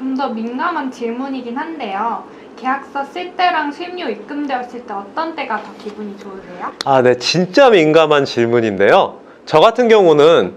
좀 더 민감한 질문이긴 한데요. 계약서 쓸 때랑 수임료 입금되었을 때 어떤 때가 더 기분이 좋으세요? 네, 진짜 민감한 질문인데요. 저 같은 경우는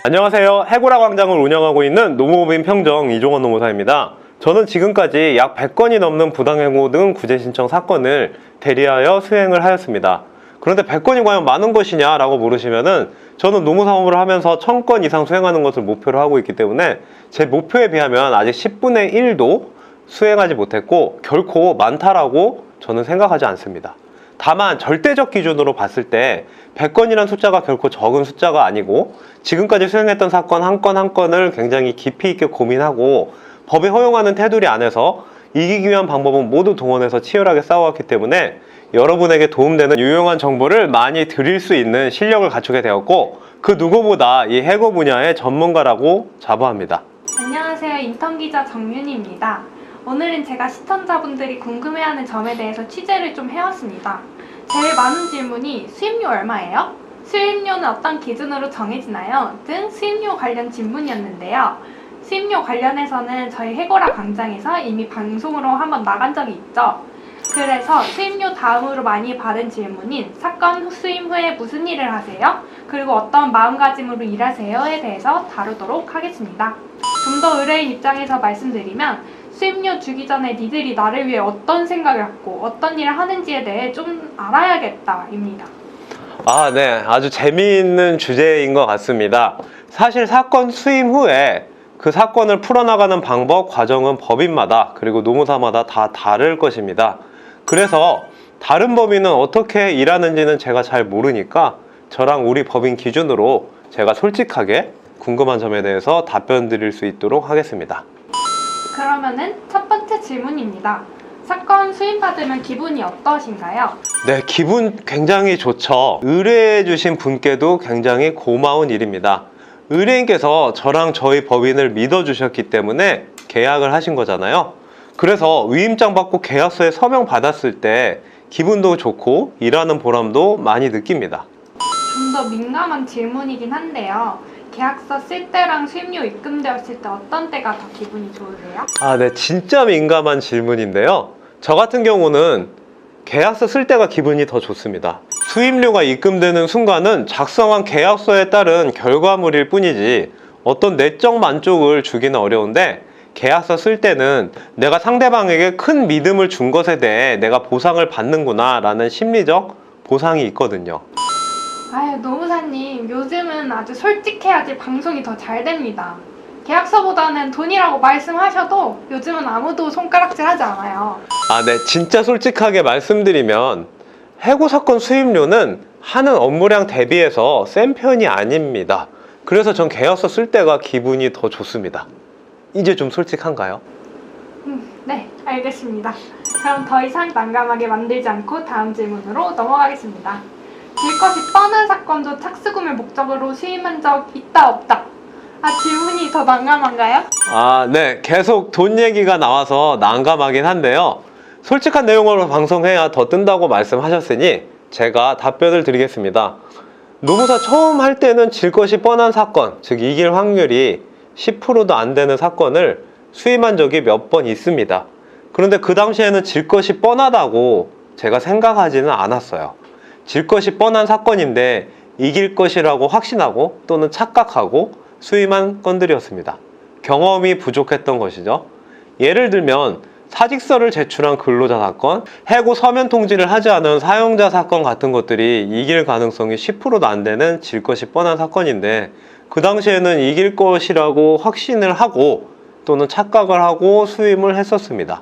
안녕하세요. 해고라 광장을 운영하고 있는 노무법인 평정 이종원 노무사입니다. 저는 지금까지 약 100건이 넘는 부당해고 등 구제 신청 사건을 대리하여 수행을 하였습니다. 그런데 100건이 과연 많은 것이냐라고 물으시면은 저는 노무사업을 하면서 1000건 이상 수행하는 것을 목표로 하고 있기 때문에 제 목표에 비하면 아직 10분의 1도 수행하지 못했고 결코 많다라고 저는 생각하지 않습니다. 다만 절대적 기준으로 봤을 때 100건이라는 숫자가 결코 적은 숫자가 아니고 지금까지 수행했던 사건 한 건 한 건을 굉장히 깊이 있게 고민하고 법이 허용하는 테두리 안에서 이기기 위한 방법은 모두 동원해서 치열하게 싸워왔기 때문에 여러분에게 도움되는 유용한 정보를 많이 드릴 수 있는 실력을 갖추게 되었고 그 누구보다 이 해고 분야의 전문가라고 자부합니다. 안녕하세요. 인턴기자 정윤희입니다. 오늘은 제가 시청자분들이 궁금해하는 점에 대해서 취재를 좀 해왔습니다. 제일 많은 질문이 수임료 얼마예요? 수임료는 어떤 기준으로 정해지나요? 등 수임료 관련 질문이었는데요. 수임료 관련해서는 저희 해고라 광장에서 이미 방송으로 한번 나간 적이 있죠. 그래서 수임료 다음으로 많이 받은 질문인 사건 수임 후에 무슨 일을 하세요? 그리고 어떤 마음가짐으로 일하세요?에 대해서 다루도록 하겠습니다. 좀 더 의뢰인 입장에서 말씀드리면 수임료 주기 전에 니들이 나를 위해 어떤 생각을 갖고 어떤 일을 하는지에 대해 좀 알아야겠다입니다. 네. 아주 재미있는 주제인 것 같습니다. 사실 사건 수임 후에 그 사건을 풀어나가는 방법, 과정은 법인마다 그리고 노무사마다 다 다를 것입니다. 그래서 다른 법인은 어떻게 일하는지는 제가 잘 모르니까 저랑 우리 법인 기준으로 제가 솔직하게 궁금한 점에 대해서 답변 드릴 수 있도록 하겠습니다. 그러면은 첫 번째 질문입니다. 사건 수임받으면 기분이 어떠신가요? 네, 기분 굉장히 좋죠. 의뢰해 주신 분께도 굉장히 고마운 일입니다. 의뢰인께서 저랑 저희 법인을 믿어주셨기 때문에 계약을 하신 거잖아요. 그래서 위임장 받고 계약서에 서명 받았을 때 기분도 좋고 일하는 보람도 많이 느낍니다. 좀 더 민감한 질문이긴 한데요. 계약서 쓸 때랑 수임료 입금되었을 때 어떤 때가 더 기분이 좋으세요? 네, 진짜 민감한 질문인데요. 저 같은 경우는 계약서 쓸 때가 기분이 더 좋습니다. 수임료가 입금되는 순간은 작성한 계약서에 따른 결과물일 뿐이지 어떤 내적 만족을 주기는 어려운데 계약서 쓸 때는 내가 상대방에게 큰 믿음을 준 것에 대해 내가 보상을 받는구나 라는 심리적 보상이 있거든요. 노무사님, 요즘은 아주 솔직해야지 방송이 더 잘 됩니다. 계약서보다는 돈이라고 말씀하셔도 요즘은 아무도 손가락질 하지 않아요. 네, 진짜 솔직하게 말씀드리면 해고 사건 수임료는 하는 업무량 대비해서 센 편이 아닙니다. 그래서 전 계약서 쓸 때가 기분이 더 좋습니다. 이제 좀 솔직한가요? 네, 알겠습니다. 그럼 더 이상 난감하게 만들지 않고 다음 질문으로 넘어가겠습니다. 질 것이 뻔한 사건도 착수금을 목적으로 수임한 적 있다 없다? 질문이 더 난감한가요? 네, 계속 돈 얘기가 나와서 난감하긴 한데요. 솔직한 내용으로 방송해야 더 뜬다고 말씀하셨으니 제가 답변을 드리겠습니다. 노무사 처음 할 때는 질 것이 뻔한 사건, 즉 이길 확률이 10%도 안 되는 사건을 수임한 적이 몇 번 있습니다. 그런데 그 당시에는 질 것이 뻔하다고 제가 생각하지는 않았어요. 질 것이 뻔한 사건인데 이길 것이라고 확신하고 또는 착각하고 수임한 건들이었습니다. 경험이 부족했던 것이죠. 예를 들면 사직서를 제출한 근로자 사건, 해고 서면 통지를 하지 않은 사용자 사건 같은 것들이 이길 가능성이 10%도 안 되는 질 것이 뻔한 사건인데 그 당시에는 이길 것이라고 확신을 하고 또는 착각을 하고 수임을 했었습니다.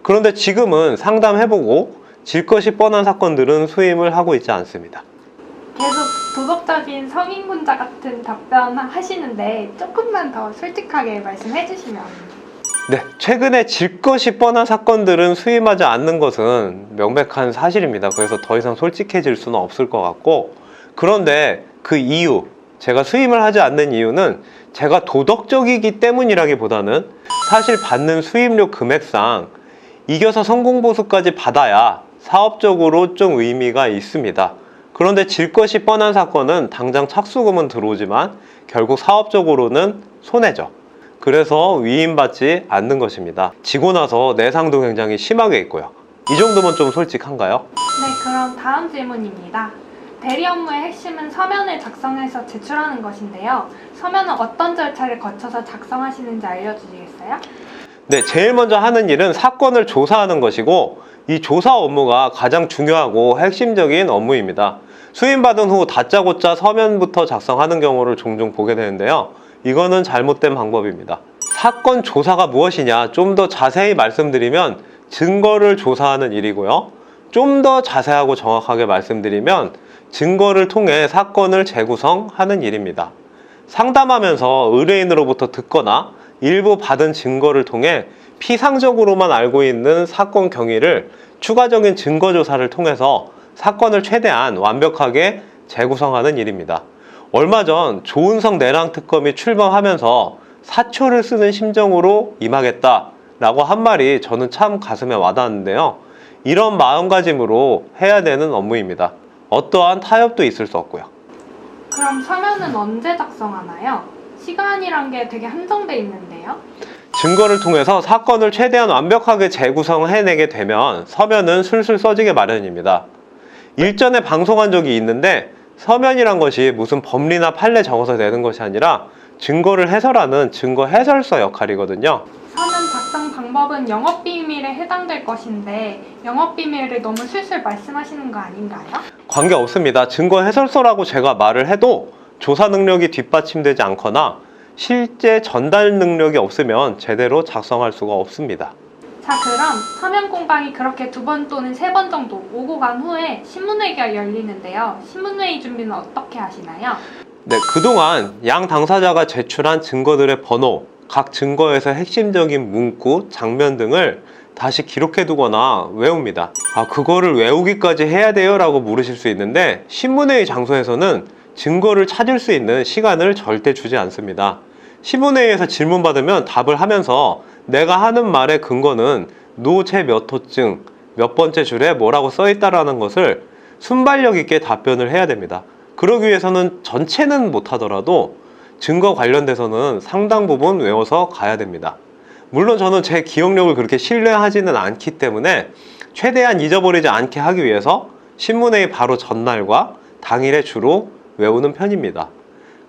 그런데 지금은 상담해보고 질 것이 뻔한 사건들은 수임을 하고 있지 않습니다. 계속 도덕적인 성인군자 같은 답변 하시는데 조금만 더 솔직하게 말씀해 주시면. 네, 최근에 질 것이 뻔한 사건들은 수임하지 않는 것은 명백한 사실입니다. 그래서 더 이상 솔직해질 수는 없을 것 같고, 그런데 그 이유, 제가 수임을 하지 않는 이유는 제가 도덕적이기 때문이라기보다는 사실 받는 수임료 금액상 이겨서 성공보수까지 받아야 사업적으로 좀 의미가 있습니다. 그런데 질 것이 뻔한 사건은 당장 착수금은 들어오지만 결국 사업적으로는 손해죠. 그래서 위임받지 않는 것입니다. 지고 나서 내상도 굉장히 심하게 있고요. 이 정도면 좀 솔직한가요? 네, 그럼 다음 질문입니다. 대리 업무의 핵심은 서면을 작성해서 제출하는 것인데요. 서면은 어떤 절차를 거쳐서 작성하시는지 알려주시겠어요? 네, 제일 먼저 하는 일은 사건을 조사하는 것이고 이 조사 업무가 가장 중요하고 핵심적인 업무입니다. 수임받은 후 다짜고짜 서면부터 작성하는 경우를 종종 보게 되는데요. 이거는 잘못된 방법입니다. 사건 조사가 무엇이냐 좀 더 자세히 말씀드리면 증거를 조사하는 일이고요. 좀 더 자세하고 정확하게 말씀드리면 증거를 통해 사건을 재구성하는 일입니다. 상담하면서 의뢰인으로부터 듣거나 일부 받은 증거를 통해 피상적으로만 알고 있는 사건 경위를 추가적인 증거 조사를 통해서 사건을 최대한 완벽하게 재구성하는 일입니다. 얼마 전 조은성 내랑 특검이 출범하면서 사초를 쓰는 심정으로 임하겠다라고 한 말이 저는 참 가슴에 와닿았는데요. 이런 마음가짐으로 해야 되는 업무입니다. 어떠한 타협도 있을 수 없고요. 그럼 서면은 언제 작성하나요? 시간이란 게 되게 한정돼 있는데요. 증거를 통해서 사건을 최대한 완벽하게 재구성해내게 되면 서면은 술술 써지게 마련입니다. 일전에 방송한 적이 있는데 서면이란 것이 무슨 법리나 판례 적어서 내는 것이 아니라 증거를 해설하는 증거 해설서 역할이거든요. 서면 작성 방법은 영업비밀에 해당될 것인데 영업비밀을 너무 술술 말씀하시는 거 아닌가요? 관계없습니다. 증거 해설서라고 제가 말을 해도 조사 능력이 뒷받침되지 않거나 실제 전달 능력이 없으면 제대로 작성할 수가 없습니다. 자, 그럼 서면 공방이 그렇게 2번 또는 3번 정도 오고 간 후에 신문회의가 열리는데요. 신문회의 준비는 어떻게 하시나요? 네, 그동안 양 당사자가 제출한 증거들의 번호, 각 증거에서 핵심적인 문구, 장면 등을 다시 기록해두거나 외웁니다. 그거를 외우기까지 해야 돼요? 라고 물으실 수 있는데 신문회의 장소에서는 증거를 찾을 수 있는 시간을 절대 주지 않습니다. 신문회의에서 질문받으면 답을 하면서 내가 하는 말의 근거는 노제 몇 호증, 몇 번째 줄에 뭐라고 써있다라는 것을 순발력 있게 답변을 해야 됩니다. 그러기 위해서는 전체는 못하더라도 증거 관련돼서는 상당 부분 외워서 가야 됩니다. 물론 저는 제 기억력을 그렇게 신뢰하지는 않기 때문에 최대한 잊어버리지 않게 하기 위해서 신문회의 바로 전날과 당일에 주로 외우는 편입니다.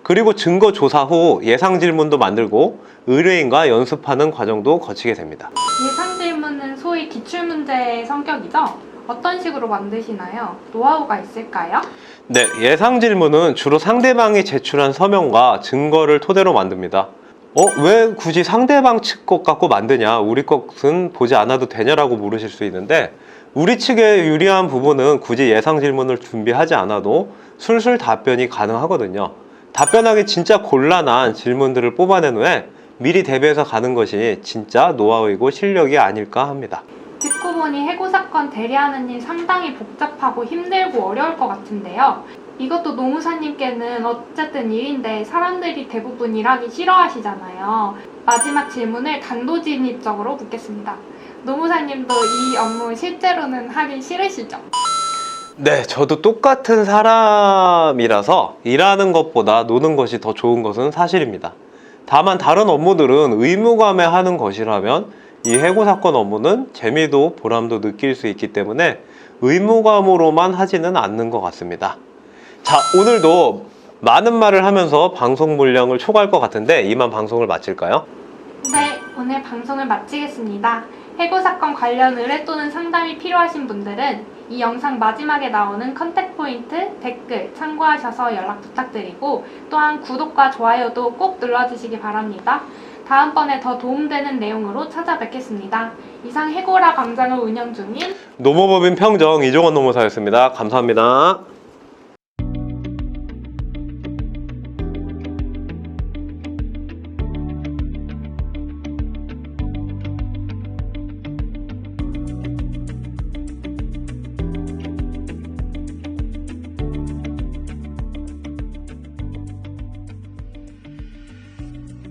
그리고 증거 조사 후 예상 질문도 만들고 의뢰인과 연습하는 과정도 거치게 됩니다. 예상 질문은 소위 기출문제의 성격이죠? 어떤 식으로 만드시나요? 노하우가 있을까요? 네, 예상 질문은 주로 상대방이 제출한 서면과 증거를 토대로 만듭니다. 왜 굳이 상대방 측 것 갖고 만드냐, 우리 것은 보지 않아도 되냐라고 물으실 수 있는데 우리 측에 유리한 부분은 굳이 예상 질문을 준비하지 않아도 술술 답변이 가능하거든요. 답변하기 진짜 곤란한 질문들을 뽑아낸 후에 미리 대비해서 가는 것이 진짜 노하우이고 실력이 아닐까 합니다. 듣고 보니 해고 사건 대리하는 일 상당히 복잡하고 힘들고 어려울 것 같은데요. 이것도 노무사님께는 어쨌든 일인데 사람들이 대부분 일하기 싫어하시잖아요. 마지막 질문을 단도직입적으로 묻겠습니다. 노무사님도 이 업무 실제로는 하기 싫으시죠? 네, 저도 똑같은 사람이라서 일하는 것보다 노는 것이 더 좋은 것은 사실입니다. 다만 다른 업무들은 의무감에 하는 것이라면 이 해고 사건 업무는 재미도 보람도 느낄 수 있기 때문에 의무감으로만 하지는 않는 것 같습니다. 자, 오늘도 많은 말을 하면서 방송 분량을 초과할 것 같은데 이만 방송을 마칠까요? 네, 오늘 방송을 마치겠습니다. 해고 사건 관련 의뢰 또는 상담이 필요하신 분들은 이 영상 마지막에 나오는 컨택 포인트, 댓글 참고하셔서 연락 부탁드리고 또한 구독과 좋아요도 꼭 눌러주시기 바랍니다. 다음번에 더 도움되는 내용으로 찾아뵙겠습니다. 이상 해고라 광장을 운영 중인 노무법인 평정 이종원 노무사였습니다. 감사합니다.